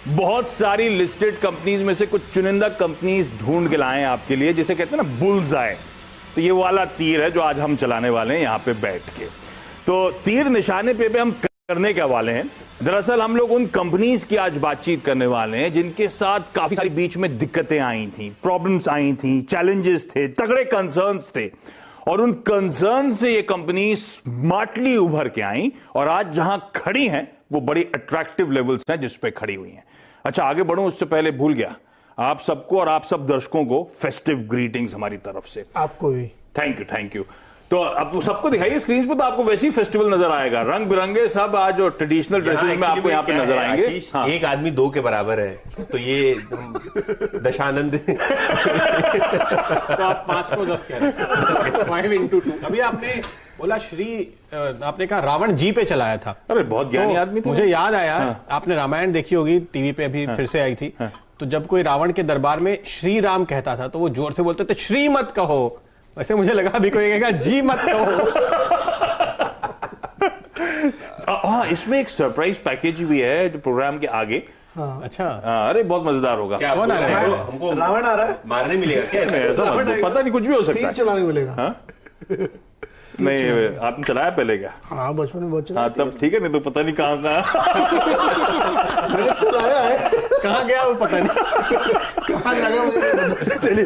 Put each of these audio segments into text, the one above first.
बहुत सारी listed companies में से कुछ चुनिंदा कंपनीज ढूंढ के लाए हैं आपके लिए, जिसे कहते हैं ना बुल्स आए। तो ये वाला तीर है जो आज हम चलाने वाले हैं यहां पे बैठ के। तो तीर निशाने पे हम करने के वाले हैं। दरअसल हम लोग उन कंपनीज की आज बातचीत करने वाले हैं जिनके साथ काफी सारी बीच में दिक्कतें आई थी, प्रॉब्लम्स आई थी, चैलेंजेस थे, तगड़े कंसर्न्स थे, और उन कंसर्न से ये कंपनी स्मार्टली उभर के आई और आज जहां खड़ी हैं वो बड़ी अट्रैक्टिव लेवल्स हैं जिस पे खड़ी हुई हैं। अच्छा, आगे बढ़ूं उससे पहले भूल गया, आप सबको और आप सब दर्शकों को फेस्टिव ग्रीटिंग्स हमारी तरफ से। आपको भी थैंक यू। तो अब सबको दिखाइए स्क्रीन पे, तो आपको वैसी फेस्टिवल नजर आएगा, रंग बिरंगे सब आज और ट्रेडिशनल ड्रेसेस में आपको यहाँ पे नजर आएंगे। हाँ। एक आदमी दो के बराबर है, तो ये दशानंद तो आप 5 को 10 कह रहे हैं, 5 into 2। अभी आपने बोला आपने कहा रावण जी पे चलाया था। अरे बहुत ज्ञानी आदमी था। मुझे याद आया, आपने रामायण देखी होगी, टीवी पे अभी फिर से आई थी। तो जब कोई रावण के दरबार में श्री राम कहता था तो वो जोर से बोलते थे श्री मत कहो। वैसे मुझे लगा अभी कोई कहेगा जी मत कहो। हाँ, इसमें एक सरप्राइज पैकेज भी है जो प्रोग्राम के आगे। अच्छा, अरे बहुत मजेदार होगा। कौन आ रहा है? हमको रावण आ रहा है, मारने मिलेगा क्या? ऐसा पता नहीं, कुछ भी हो सकता तीर है। चलाने मिलेगा। नहीं, आपने चलाया पहले क्या? हाँ, बचपन में बहुत चलाया। हाँ, तब ठीक है, नहीं तो पता नहीं कहाँ मैंने चलाया है, कहाँ गया वो पता नहीं। कहाँ लगा मुझे नहीं पता। चलिए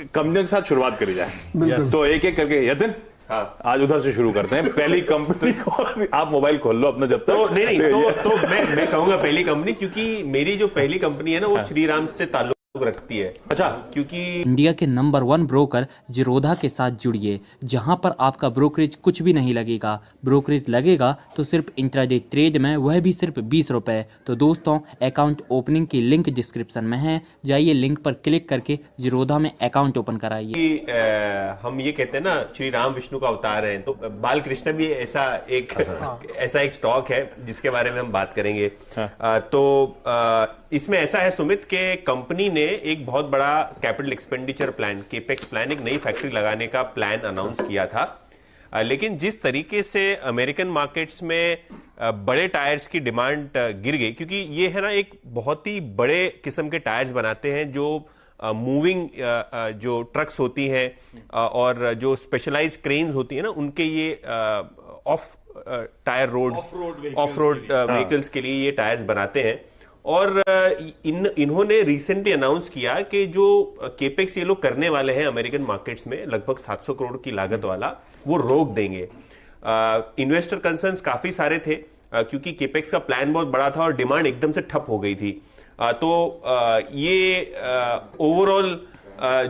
कंपनियों के साथ शुरुआत करी जाए। तो एक एक करके यतिन, हाँ। आज उधर से शुरू करते हैं। पहली कंपनी को आप मोबाइल खोल लो अपना जब तक। तो नहीं तो मैं कहूंगा पहली कंपनी, क्योंकि मेरी जो पहली कंपनी है ना वो श्री राम से ताल्लुक रखती है। अच्छा, क्योंकि इंडिया के नंबर 1 ब्रोकर जीरोधा के साथ जुड़िए, जहां पर आपका ब्रोकरेज कुछ भी नहीं लगेगा। ब्रोकरेज लगेगा तो सिर्फ इंट्राडे ट्रेड में, वह भी सिर्फ 20 रुपए। तो दोस्तों, अकाउंट ओपनिंग की लिंक डिस्क्रिप्शन में है, जाइए लिंक पर क्लिक करके जीरोधा में अकाउंट ओपन कराइए। हम ये कहते हैं ना श्री राम विष्णु का अवतार है, तो बाल कृष्ण भी ऐसा एक स्टॉक है जिसके बारे में हम बात करेंगे। इसमें ऐसा है सुमित के कंपनी ने एक बहुत बड़ा capital expenditure plan, capex plan, एक नई फैक्ट्री लगाने का प्लान अनाउंस किया था। लेकिन जिस तरीके से अमेरिकन मार्केट्स में बड़े टायर्स की डिमांड गिर गई, क्योंकि ये है ना एक बहुत ही बड़े किस्म के टायर्स बनाते हैं जो मूविंग जो ट्रक्स होती हैं और जो स्पेशलाइज्ड क्रेन्स होती है ना, उनके ये off tyre roads, off road vehicles के लिए ये टायर्स बनाते हैं। और इन्होंने रिसेंटली अनाउंस किया कि जो केपेक्स ये लोग करने वाले हैं अमेरिकन मार्केट्स में, लगभग 700 करोड़ की लागत वाला, वो रोक देंगे। इन्वेस्टर कंसर्न्स काफी सारे थे क्योंकि केपेक्स का प्लान बहुत बड़ा था और डिमांड एकदम से ठप हो गई थी। ये ओवरऑल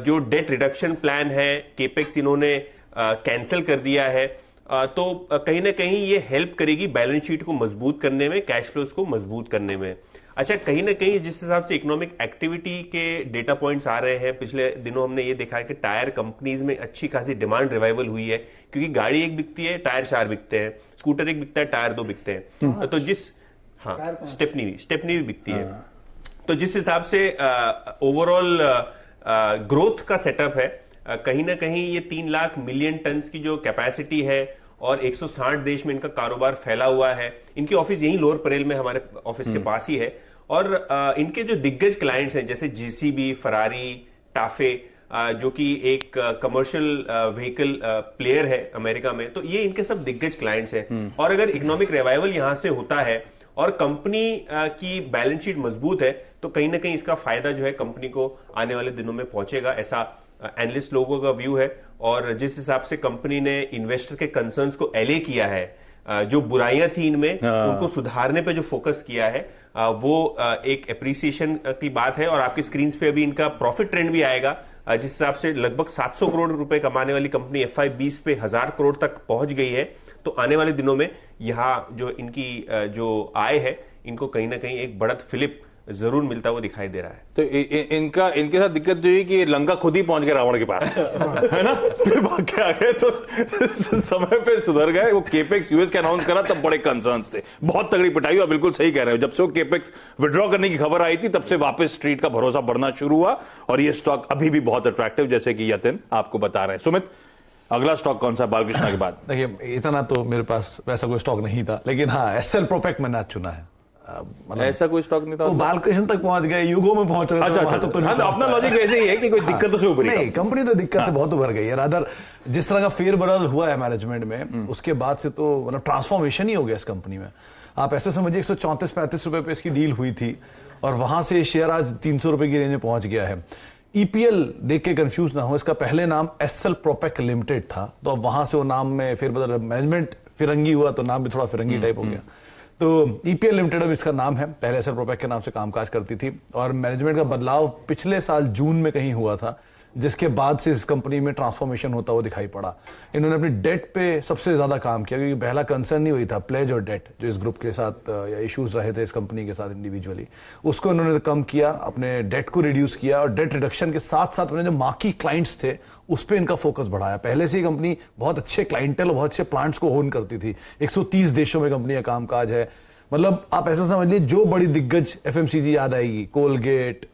जो डेट रिडक्शन प्लान है केपेक्स इन्होंने कैंसिल कर दिया है। तो कहीं ना कहीं ये हेल्प करेगी बैलेंस शीट को मजबूत करने में, कैश फ्लोज को मजबूत करने में। अच्छा, कहीं ना कहीं जिस हिसाब से इकोनॉमिक एक्टिविटी के डेटा पॉइंट्स आ रहे हैं, पिछले दिनों हमने ये देखा है कि टायर कंपनीज में अच्छी खासी डिमांड रिवाइवल हुई है, क्योंकि गाड़ी एक बिकती है, टायर 4 बिकते हैं, स्कूटर एक बिकता है, टायर 2 बिकते हैं। तो स्टेपनी भी बिकती है। तो जिस हिसाब से ओवरऑल ग्रोथ का सेटअप है, कहीं ना कहीं ये 3 लाख मिलियन टन की जो कैपेसिटी है और 160 देश में इनका कारोबार फैला हुआ है। इनकी ऑफिस यहीं लोअर परेल में हमारे ऑफिस के पास ही है। और इनके जो दिग्गज क्लाइंट्स हैं जैसे जेसीबी, फरारी, टाफे, जो कि एक कमर्शियल व्हीकल प्लेयर है अमेरिका में, तो ये इनके सब दिग्गज क्लाइंट्स हैं। और अगर इकोनॉमिक रिवाइवल यहां से होता है और कंपनी की बैलेंस शीट मजबूत है, तो कहीं ना कहीं इसका फायदा जो है कंपनी को आने वाले दिनों में पहुंचेगा, ऐसा एनालिस्ट लोगों का व्यू है। और जिस हिसाब से कंपनी ने इन्वेस्टर के कंसर्न्स को एले किया है, जो बुराइयां थी इनमें उनको सुधारने पे जो फोकस किया है, वो एक एप्रिसिएशन की बात है। और आपकी स्क्रीन पे अभी इनका प्रॉफिट ट्रेंड भी आएगा, जिस हिसाब से लगभग 700 करोड़ रुपए कमाने वाली कंपनी FY20 पे 1000 करोड़ तक पहुंच गई है। तो आने वाले दिनों में यहाँ जो इनकी जो आय है, इनको कहीं ना कहीं एक बढ़त फिलिप जरूर मिलता हुआ दिखाई दे रहा है। तो इनके साथ दिक्कत जो है कि लंका खुद ही पहुंच गए रावण के पास, है ना, फिर भाग के आ गए, तो समय पे सुधर गए। वो केपेक्स यूएस के अनाउंस करा तब बड़े कंसर्न्स थे, बहुत तगड़ी पिटाई हुआ, बिल्कुल सही कह रहे हो। जब से वो केपेक्स विड्रॉ करने की खबर आई थी तब से वापस स्ट्रीट का भरोसा बढ़ना शुरू हुआ और ये स्टॉक अभी भी बहुत अट्रैक्टिव, जैसे कि यतिन आपको बता रहे हैं। सुमित, अगला स्टॉक कौन सा बालकृष्ण के बाद? देखिए, इतना तो मेरे पास वैसा कोई स्टॉक नहीं था, लेकिन हाँ, एसएल प्रोपेक्ट मैंने आज चुना है। ऐसा कोई स्टॉक नहीं था वो बालकृष्ण तक पहुंच गए, युगो में पहुंच रहे थे, अच्छा वहां अच्छा तक तो नहीं हाँ, तो अपना पहुंच लॉजिक ऐसे ही है कि कोई दिक्कतों से उभरी नहीं, कंपनी तो दिक्कत से बहुत उभर गई है। रादर जिस तरह का फेरबदल हुआ है मैनेजमेंट में, उसके बाद से तो मतलब ट्रांसफॉर्मेशन ही हो गया इस कंपनी में। आप ऐसे समझिए 134-35 रुपए पे इसकी डील हुई थी और वहां से शेयर आज 300 रुपए की रेंज में पहुंच गया है। ईपीएल देख के कंफ्यूज ना हो, इसका पहले नाम एसएल प्रोपेक लिमिटेड था, तो अब वहां से वो नाम में फेरबदल, मैनेजमेंट फिरंगी हुआ तो नाम भी थोड़ा फिरंगी टाइप हो गया। तो ईपीएल लिमिटेड अब इसका नाम है, पहले एसएल प्रोपेक के नाम से कामकाज करती थी और मैनेजमेंट का बदलाव पिछले साल जून में कहीं हुआ था, जिसके बाद से इस कंपनी में ट्रांसफॉर्मेशन होता हुआ दिखाई पड़ा। इन्होंने अपनी डेट पे सबसे ज्यादा काम किया, क्योंकि पहला कंसर्न नहीं हुई था प्लेज और डेट, जो इस ग्रुप के साथ या इश्यूज रहे थे इस कंपनी के साथ इंडिविजुअली, उसको इन्होंने कम किया, अपने डेट को रिड्यूस किया और डेट रिडक्शन के साथ साथ अपने जो मार्की क्लाइंट्स थे उस पर इनका फोकस बढ़ाया। पहले से ही कंपनी बहुत अच्छे क्लाइंटेल और बहुत अच्छे प्लांट्स को होन करती थी, 130 देशों में कंपनी का कामकाज है। मतलब आप ऐसा समझ लीजिए, जो बड़ी दिग्गज एफएमसीजी याद आएगी, कोलगेट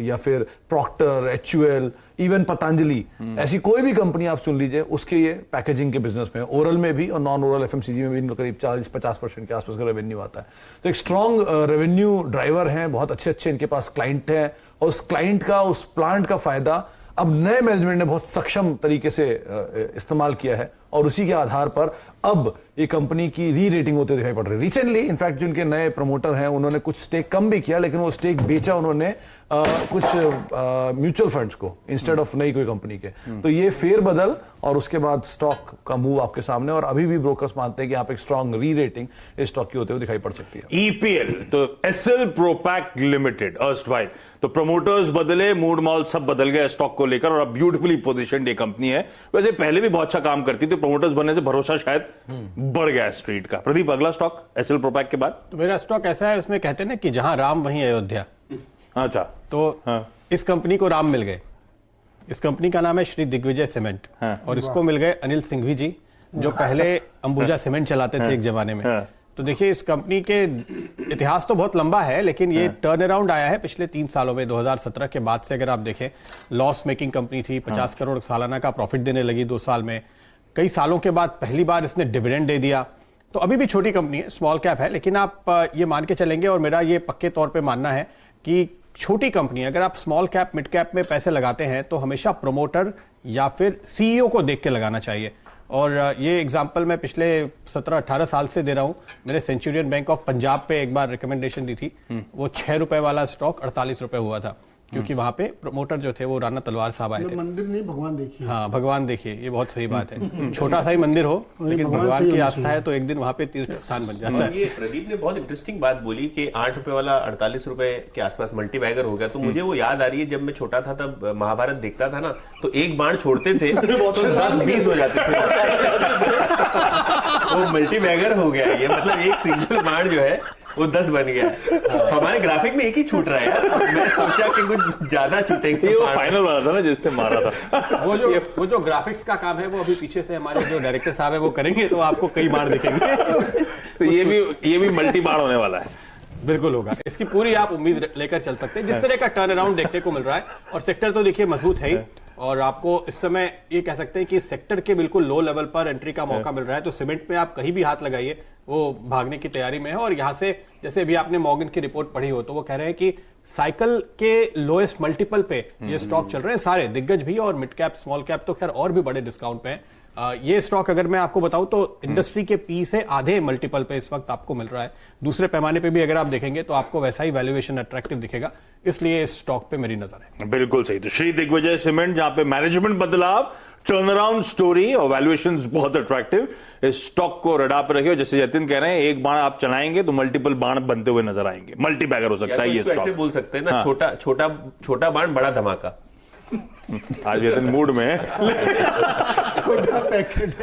या फिर प्रॉक्टर, एचयूएल, इवन पतंजलि, ऐसी कोई भी कंपनी आप सुन लीजिए, उसके ये पैकेजिंग के बिजनेस में, ओरल में भी और नॉन ओरल एफएमसीजी में भी इनका करीब 40-50% के आसपास का रेवेन्यू आता है। तो एक स्ट्रॉन्ग रेवेन्यू ड्राइवर है, बहुत अच्छे इनके पास क्लाइंट हैं और उस क्लाइंट का, उस प्लांट का फायदा अब नए मैनेजमेंट ने बहुत सक्षम तरीके से इस्तेमाल किया है और उसी के आधार पर अब ये कंपनी की री रेटिंग होते दिखाई पड़ रही है। रिसेंटली इनफैक्ट जिनके नए प्रमोटर हैं उन्होंने कुछ स्टेक कम भी किया, लेकिन वो स्टेक बेचा उन्होंने कुछ म्यूचुअल फंड्स को इंस्टेड ऑफ नई कोई कंपनी के। तो ये फेरबदल और उसके बाद स्टॉक का मूव आपके सामने, और अभी भी ब्रोकर्स मानते हैं कि यहाँ पे एक स्ट्रॉन्ग री रेटिंग इस स्टॉक की होते हुए दिखाई पड़ सकती है। ईपीएल तो एसएल प्रोपैक लिमिटेड अर्स्टवाइल, तो प्रमोटर्स बदले, मूड माहौल सब बदल गया स्टॉक को लेकर और अब ब्यूटीफुली पोजीशनड ये कंपनी है। वैसे पहले भी बहुत अच्छा काम करती थी, प्रमोटर्स बनने से भरोसा शायद बढ़ गया स्ट्रीट का। प्रदीप, अगला स्टॉक एसएल प्रोपैक के बाद? तो मेरा स्टॉक ऐसा है, उसमें कहते हैं ना कि जहां राम वहीं अयोध्या। अच्छा, तो इस कंपनी को राम मिल गए। इस कंपनी का नाम है श्री दिग्विजय सीमेंट और इसको मिल गए अनिल सिंघवी जी, जो पहले अंबुजा सीमेंट चलाते थे एक जमाने में। तो देखिए, इस कंपनी के इतिहास तो बहुत लंबा है, लेकिन ये टर्न अराउंड आया है पिछले 3 सालों में। 2017 के बाद से अगर आप देखें, लॉस मेकिंग कंपनी थी, 50 करोड़ सालाना का प्रॉफिट देने लगी 2 साल में। कई सालों के बाद पहली बार इसने डिविडेंड दे दिया। तो अभी भी छोटी कंपनी है, स्मॉल कैप है, लेकिन आप ये मान के चलेंगे और मेरा ये पक्के तौर पे मानना है कि छोटी कंपनी, अगर आप स्मॉल कैप मिड कैप में पैसे लगाते हैं तो हमेशा प्रमोटर या फिर सीईओ को देख के लगाना चाहिए। और ये एग्जांपल मैं पिछले 17-18 साल से दे रहा हूं। मैंने सेंचुरियन बैंक ऑफ पंजाब पे एक बार रिकमेंडेशन दी थी, वो 6 रुपए वाला स्टॉक 48 रुपए हुआ था, क्योंकि वहां पे प्रमोटर जो थे वो राणा तलवार साहब आए थे। मंदिर नहीं, भगवान देखिए। हाँ, भगवान देखिए, ये बहुत सही बात है। छोटा सा ही मंदिर हो, लेकिन भगवान की आस्था है तो एक दिन वहां पे तीर्थ स्थान बन जाता है। ये प्रदीप ने बहुत इंटरेस्टिंग बात बोली कि 8 रुपए वाला 48 रुपए के आसपास मल्टीबैगर हो गया। तो मुझे वो याद आ रही है, जब मैं छोटा था तब महाभारत देखता था ना, तो एक बाण छोड़ते थे तो 10-20 हो जाते थे। वो मल्टीबैगर हो गया ये, मतलब एक सिंगल बाण जो है वो 10 बन गया। हमारे ग्राफिक में एक ही छूट रहा है यार। मैं सोचा कि कुछ ज्यादा छूटेंगे। ये वो फाइनल वाला था ना जिससे मारा था। वो जो ग्राफिक्स का काम है वो अभी पीछे से हमारे जो डायरेक्टर साहब है वो करेंगे, तो आपको कई बार दिखेंगे। तो ये भी मल्टी बार होने वाला है। बिल्कुल होगा, इसकी पूरी आप उम्मीद लेकर चल सकते हैं। जिस तरह का टर्न अराउंड देखने को मिल रहा है, और सेक्टर तो देखिए मजबूत है ही, और आपको इस समय ये कह सकते हैं कि सेक्टर के बिल्कुल लो लेवल पर एंट्री का मौका मिल रहा है। तो सीमेंट में आप कहीं भी हाथ लगाइए, वो भागने की तैयारी में है। और यहां से, जैसे अभी आपने मॉर्गन की रिपोर्ट पढ़ी हो, तो वो कह रहे हैं कि साइकिल के लोएस्ट मल्टीपल पे ये स्टॉक चल रहे हैं सारे, दिग्गज भी और मिड कैप स्मॉल कैप तो खैर और भी बड़े डिस्काउंट पे हैं। ये स्टॉक अगर मैं आपको बताऊं तो इंडस्ट्री के पी से आधे मल्टीपल पे इस वक्त आपको मिल रहा है। दूसरे पैमाने पे भी अगर आप देखेंगे तो आपको वैसा ही वैल्यूएशन अट्रैक्टिव दिखेगा, इसलिए इस स्टॉक पे मेरी नजर है। बिल्कुल सही। तो श्री दिग्विजय सीमेंट, जहां पे मैनेजमेंट बदलाव, टर्न अराउंड स्टोरी और वैल्यूएशंस बहुत अट्रैक्टिव, इस स्टॉक को रडार पर रखिए। जैसे जतिन कह रहे हैं, एक बाण आप चलाएंगे तो मल्टीपल बाण बनते हुए नजर आएंगे। मल्टी बैगर हो सकता है ये स्टॉक। ऐसे बोल सकते हैं ना, छोटा बाण बड़ा धमाका। आज जतिन मूड में है। छोटा पैकेट।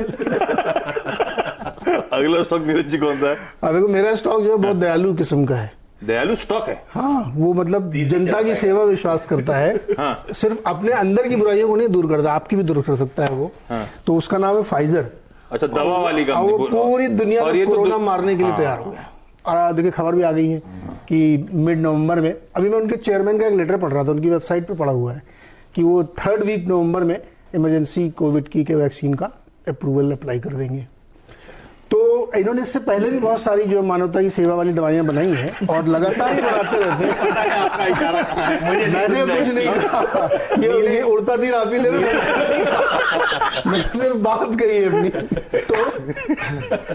अगला स्टॉक नीरज जी कौन सा है? देखो, मेरा स्टॉक जो है बहुत दयालु किस्म का है। दयालु स्टॉक है? हाँ, वो मतलब जनता की सेवा विश्वास करता है। हाँ। सिर्फ अपने अंदर की बुराइयों को नहीं दूर करता, आपकी भी दूर कर सकता है वो। हाँ। तो उसका नाम है फाइजर। अच्छा, दवा वाली कंपनी। वो पूरी दुनिया में कोरोना मारने के लिए तैयार हो गया। और देखिए, खबर भी आ गई है कि मिड नवंबर में, अभी मैं उनके चेयरमैन का एक लेटर पढ़ रहा था, उनकी वेबसाइट पर पढ़ा हुआ है कि वो 3rd वीक नवंबर में इमरजेंसी कोविड की के वैक्सीन का अप्रूवल अप्लाई कर देंगे। तो इन्होंने इससे पहले भी बहुत सारी जो मानवता की सेवा वाली दवाइयां बनाई हैं और लगातार ही बनाते रहते हैं। मैंने कुछ नहीं कहा, ये उड़ता तीर आप ही ले रहे हो, मैंने सिर्फ बात कही है अपनी। तो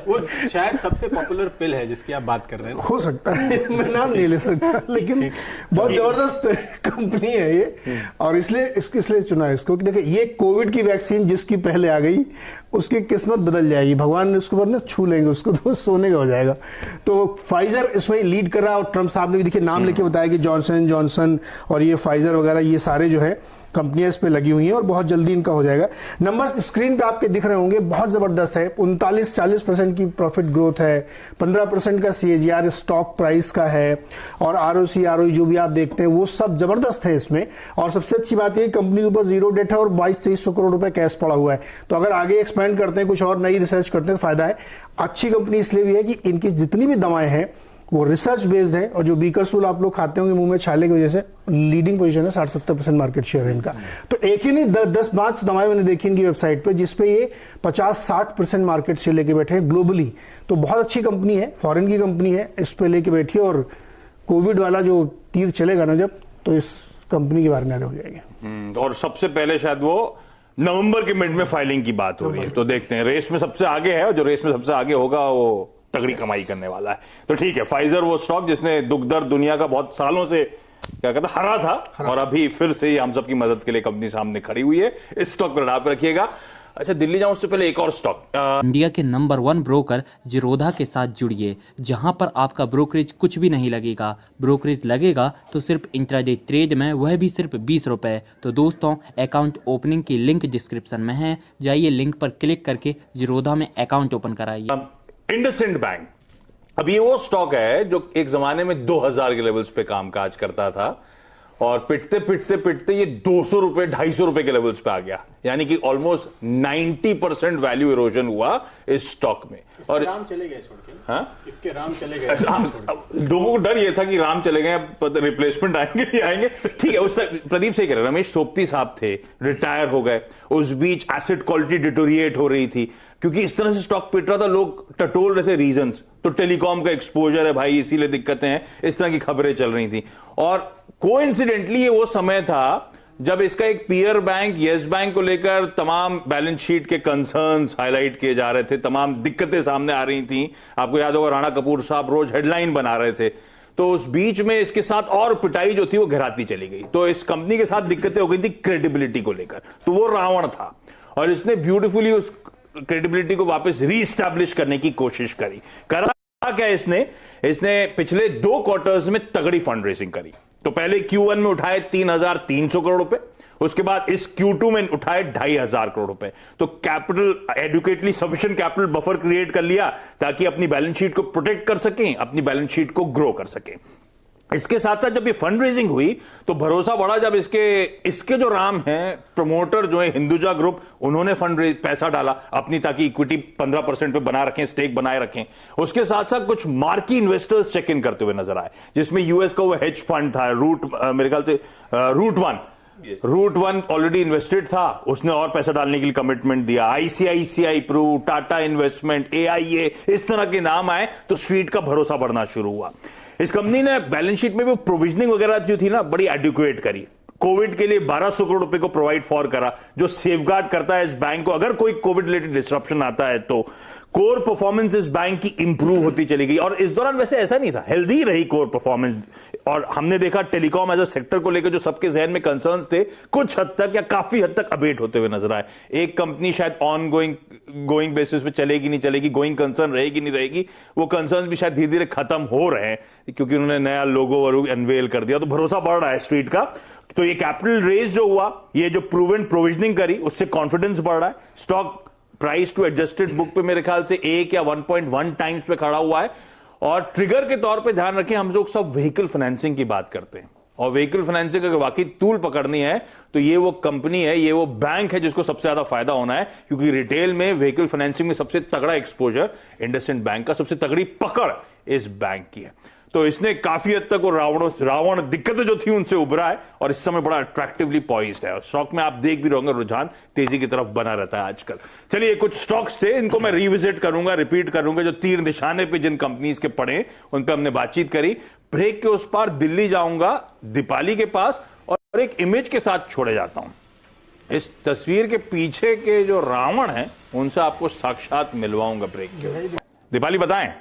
वो शायद सबसे पॉपुलर पिल है जिसकी आप बात कर रहे हैं। हो सकता है, मैं नाम नहीं ले सकता, लेकिन बहुत जबरदस्त कंपनी है ये, और इसलिए चुना है इसको कि देखिए ये कोविड की वैक्सीन जिसकी पहले आ गई उसकी किस्मत बदल जाएगी, भगवान ने उसके बाद ना छू लेंगे उसको तो सोने का हो जाएगा। तो फाइजर इसमें लीड कर रहा है और ट्रम्प साहब ने भी देखिए नाम लेके बताया कि जॉनसन जॉनसन और ये फाइजर वगैरह ये सारे जो है कंपनियां इस पे लगी हुई हैं और बहुत जल्दी इनका हो जाएगा। नंबर्स स्क्रीन पे आपके दिख रहे होंगे, बहुत जबरदस्त है। 39-40% की प्रॉफिट ग्रोथ है, 15% का CAGR स्टॉक प्राइस का है, और ROC ROE जो भी आप देखते हैं वो सब जबरदस्त है इसमें। और सबसे अच्छी बात है कंपनी के ऊपर जीरो डेट है और 2200-2300 करोड़ रुपए कैश पड़ा हुआ है। तो अगर आगे एक्सपेंड करते हैं, कुछ और नई रिसर्च करते हैं तो फायदा है। अच्छी कंपनी इसलिए भी है कि इनकी जितनी भी दवाएं हैं वो रिसर्च बेस्ड है, और जो बीकरसूल आप लोग खाते होंगे मुंह में छाले की वजह से लीडिंग पोजीशन है, 60-70% मार्केट शेयर है इनका। तो एक ही नहीं 10-5 दवाएं मैंने देखी इनकी वेबसाइट पे जिसपे ये 50-60% मार्केट शेयर लेके बैठे हैं ग्लोबली। तो बहुत अच्छी कंपनी है, फॉरेन की कंपनी है, इस पे लेके बैठी है। और कोविड वाला जो तीर चलेगा ना जब, तो इस कंपनी के बारे में आगे हो जाएगी। और सबसे पहले शायद वो नवंबर के मिड में फाइलिंग की बात हो रही है, तो देखते हैं। रेस में सबसे आगे है और जो रेस में सबसे आगे होगा वो तगड़ी कमाई करने वाला है। तो ठीक है, फाइजर वो स्टॉक जिसने दुख दर्द दुनिया का बहुत सालों से क्या कहता हरा था, और अभी फिर से ही हम सबकी मदद के लिए कंपनी सामने खड़ी हुई है। इस स्टॉक पर आप रखिएगा। अच्छा, दिल्ली जाऊं उससे पहले एक और स्टॉक, इंडिया के नंबर 1 ब्रोकर जीरोधा के साथ जुड़िए, जहां पर आपका ब्रोकरेज कुछ भी नहीं लगेगा। ब्रोकरेज लगेगा तो सिर्फ इंट्राडे ट्रेड में, वह भी सिर्फ 20 रुपए। तो दोस्तों, अकाउंट ओपनिंग की लिंक डिस्क्रिप्शन में है, जाइए लिंक पर क्लिक करके जीरोधा में अकाउंट ओपन कराइए। इंडसइंड बैंक, अब ये वो स्टॉक है जो एक जमाने में 2000 के लेवल्स पे कामकाज करता था, और पिटते पिटते पिटते ये 200 रुपए 250 रुपए के लेवल्स पे आ गया। यानी कि ऑलमोस्ट 90% वैल्यू इरोजन हुआ इस स्टॉक में। और राम चले गए छोड़ के, हाँ? इसके राम चले गए। लोगों को डर ये था कि राम चले गए, रिप्लेसमेंट आएंगे नहीं आएंगे। ठीक है, उस तक प्रदीप से कह रहे, रमेश सोपती साहब थे, रिटायर हो गए। उस बीच एसेट क्वालिटी डिटोरिएट हो रही थी, क्योंकि इस तरह से स्टॉक पिट रहा था, लोग टटोल रहे थे रीजंस। तो टेलीकॉम का एक्सपोजर है भाई, इसीलिए दिक्कतें हैं, इस तरह की खबरें चल रही थी। और कोइंसिडेंटली ये वो समय था जब इसका एक पीयर बैंक येस बैंक को लेकर तमाम बैलेंस शीट के कंसर्न्स हाईलाइट किए जा रहे थे, तमाम दिक्कतें सामने आ रही थी। आपको याद होगा राणा कपूर साहब रोज हेडलाइन बना रहे थे। तो उस बीच में इसके साथ और पिटाई जो थी वो घराती चली गई। तो इस कंपनी के साथ दिक्कतें हो गई थी क्रेडिबिलिटी को लेकर। तो वो रावण था, और इसने ब्यूटीफुली उस क्रेडिबिलिटी को वापस रीस्टैब्लिश करने की कोशिश करी। करा क्या इसने पिछले 2 क्वार्टर्स में तगड़ी फंड रेजिंग करी। तो पहले Q1 में उठाए 3300 करोड़ रुपए, उसके बाद इस Q2 में उठाए 2500 करोड़ रुपए। तो capital adequately sufficient capital buffer create कर लिया ताकि अपनी बैलेंस शीट को प्रोटेक्ट कर सकें, अपनी बैलेंस शीट को ग्रो कर सकें। इसके साथ साथ जब ये फंड रेजिंग हुई तो भरोसा बढ़ा, जब इसके जो राम हैं प्रमोटर जो है हिंदुजा ग्रुप, उन्होंने पैसा डाला अपनी, ताकि इक्विटी 15% पे बना रखें, स्टेक बनाए रखें। उसके साथ साथ कुछ मार्की इन्वेस्टर्स चेक इन करते हुए नजर आए, जिसमें यूएस का वो हेज फंड था मेरे ख्याल से रूट वन ऑलरेडी इन्वेस्टेड था, उसने और पैसा डालने के लिए कमिटमेंट दिया। ICICI Pru, Tata investment, AIA, इस तरह के नाम आए तो स्ट्रीट का भरोसा बढ़ना शुरू हुआ। इस कंपनी ने बैलेंस शीट में भी प्रोविजनिंग वगैरह जो थी ना, बड़ी एडुकेट करी। कोविड के लिए 1200 करोड़ रुपए को प्रोवाइड फॉर करा, जो सेफगार्ड करता है इस बैंक को अगर कोई कोविड रिलेटेड डिस्ट्रप्शन आता है तो। कोर परफॉर्मेंस इस बैंक की इंप्रूव होती चली गई, और इस दौरान वैसे ऐसा नहीं था, हेल्दी रही कोर परफॉर्मेंस। और हमने देखा टेलीकॉम एज अ सेक्टर को लेकर जो सबके जहन में कंसर्न्स थे, कुछ हद तक या काफी हद तक अबेट होते हुए नजर आए। एक कंपनी शायद ऑन गोइंग बेसिस पे चलेगी नहीं चलेगी, गोइंग कंसर्न रहेगी नहीं रहेगी, वो कंसर्न भी शायद धीरे धीरे खत्म हो रहे हैं, क्योंकि उन्होंने नया लोगो अनवेल कर दिया। तो भरोसा बढ़ रहा है स्ट्रीट का। तो ये कैपिटल रेज जो हुआ, ये जो प्रूवन प्रोविजनिंग करी, उससे कॉन्फिडेंस बढ़ रहा है। Stock price to adjusted book पे मेरे ख्याल से 1 या 1.1 टाइम्स पे खड़ा हुआ है। और ट्रिगर के तौर पे ध्यान रखें, हम लोग सब व्हीकल फाइनेंसिंग की बात करते हैं, और व्हीकल फाइनेंसिंग अगर वाकई तूल पकड़नी है तो ये वो कंपनी है, ये वो बैंक है जिसको सबसे ज्यादा फायदा होना है, क्योंकि रिटेल में व्हीकल फाइनेंसिंग में सबसे तगड़ा एक्सपोजर इंडसइंड बैंक का, सबसे तगड़ी पकड़ इस बैंक की है। तो इसने काफी हद तक वो रावण दिक्कतें जो थी उनसे उभरा है और इस समय बड़ा अट्रैक्टिवली पॉइज्ड है और स्टॉक में आप देख भी रहोगे रुझान तेजी की तरफ बना रहता है आजकल। चलिए कुछ स्टॉक्स थे, इनको मैं रिविजिट करूंगा, रिपीट करूंगा, जो तीर निशाने पे जिन कंपनीज के पड़े उन पे हमने बातचीत करी। ब्रेक के उस पार दिल्ली जाऊंगा, दीपाली के पास, और एक इमेज के साथ छोड़े जाता हूं। इस तस्वीर के पीछे के जो रावण हैं उनसे आपको साक्षात मिलवाऊंगा ब्रेक के। दीपाली बताएं।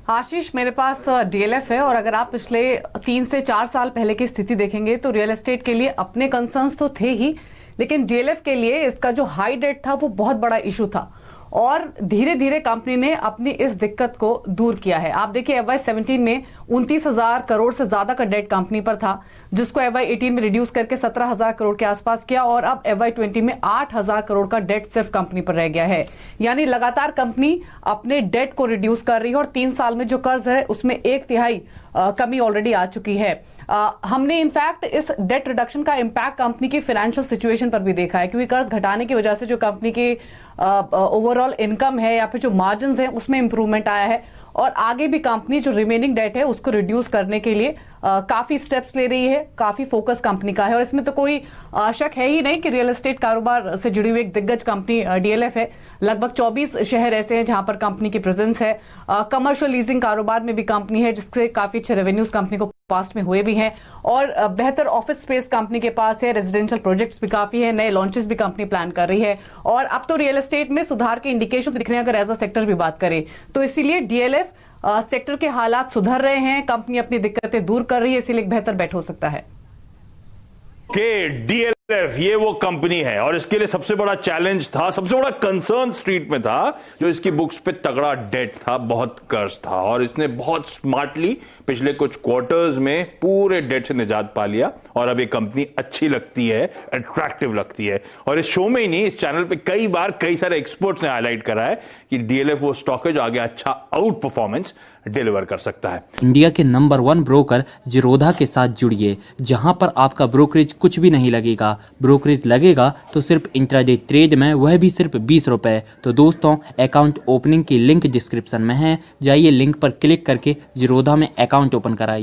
आशीष, मेरे पास डीएलएफ है और अगर आप पिछले 3 से 4 साल पहले की स्थिति देखेंगे तो रियल एस्टेट के लिए अपने कंसर्न्स तो थे ही, लेकिन डीएलएफ के लिए इसका जो हाई डेट था वो बहुत बड़ा इशू था और धीरे धीरे कंपनी ने अपनी इस दिक्कत को दूर किया है। आप देखिए FY17 में 29,000 करोड़ से ज्यादा का डेट कंपनी पर था, जिसको FY18 में रिड्यूस करके 17,000 करोड़ के आसपास किया और अब FY20 में 8,000 करोड़ का डेट सिर्फ कंपनी पर रह गया है। यानी लगातार कंपनी अपने डेट को रिड्यूस कर रही है और 3 साल में जो कर्ज है उसमें 1/3 कमी ऑलरेडी आ चुकी है। हमने इनफैक्ट इस डेट रिडक्शन का इम्पैक्ट कंपनी की फाइनेंशियल सिचुएशन पर भी देखा है, क्योंकि कर्ज घटाने की वजह से जो कंपनी की ओवरऑल इनकम है या फिर जो मार्जिन है उसमें इंप्रूवमेंट आया है और आगे भी कंपनी जो रिमेनिंग डेट है उसको रिड्यूस करने के लिए काफी स्टेप्स ले रही है। काफी फोकस कंपनी का है और इसमें तो कोई शक है ही नहीं कि रियल एस्टेट कारोबार से जुड़ी हुई एक दिग्गज कंपनी डीएलएफ है। लगभग 24 शहर ऐसे हैं जहां पर कंपनी की प्रेजेंस है। कमर्शियल लीजिंग कारोबार में भी कंपनी है जिससे काफी अच्छे रेवेन्यूज कंपनी को पास्ट में हुए भी हैं और बेहतर ऑफिस स्पेस कंपनी के पास है, रेजिडेंशियल प्रोजेक्ट्स भी काफी है, नए लॉन्चेस भी कंपनी प्लान कर रही है और अब तो रियल एस्टेट में सुधार के इंडिकेशन दिख रहे हैं अगर एज अ सेक्टर भी बात करें तो। इसीलिए डीएलएफ सेक्टर के हालात सुधर रहे हैं, कंपनी अपनी दिक्कतें दूर कर रही है, इसीलिए एक बेहतर बेट हो सकता है। डीएलएफ ये वो कंपनी है और इसके लिए सबसे बड़ा चैलेंज था, सबसे बड़ा कंसर्न स्ट्रीट में था जो इसकी बुक्स पे तगड़ा डेट था, बहुत कर्ज था और इसने बहुत स्मार्टली पिछले कुछ क्वार्टर्स में पूरे डेट से निजात पा लिया और अब ये कंपनी अच्छी लगती है, अट्रैक्टिव लगती है। और इस शो में ही नहीं, इस चैनल पे कई बार कई सारे एक्सपर्ट्स ने हाईलाइट करा है कि डीएलएफ वो स्टॉक है जो आगे अच्छा आउट परफॉर्मेंस डिलीवर कर सकता है। इंडिया के नंबर 1 ब्रोकर जिरोधा के साथ जुड़िए, जहां पर आपका ब्रोकरेज कुछ भी नहीं लगेगा। ब्रोकरेज लगेगा तो सिर्फ इंट्राडे ट्रेड में, वह भी सिर्फ 20 रुपए। तो दोस्तों, अकाउंट ओपनिंग की लिंक डिस्क्रिप्शन में है, जाइए लिंक पर क्लिक करके जिरोधा में अकाउंट ओपन कराइए।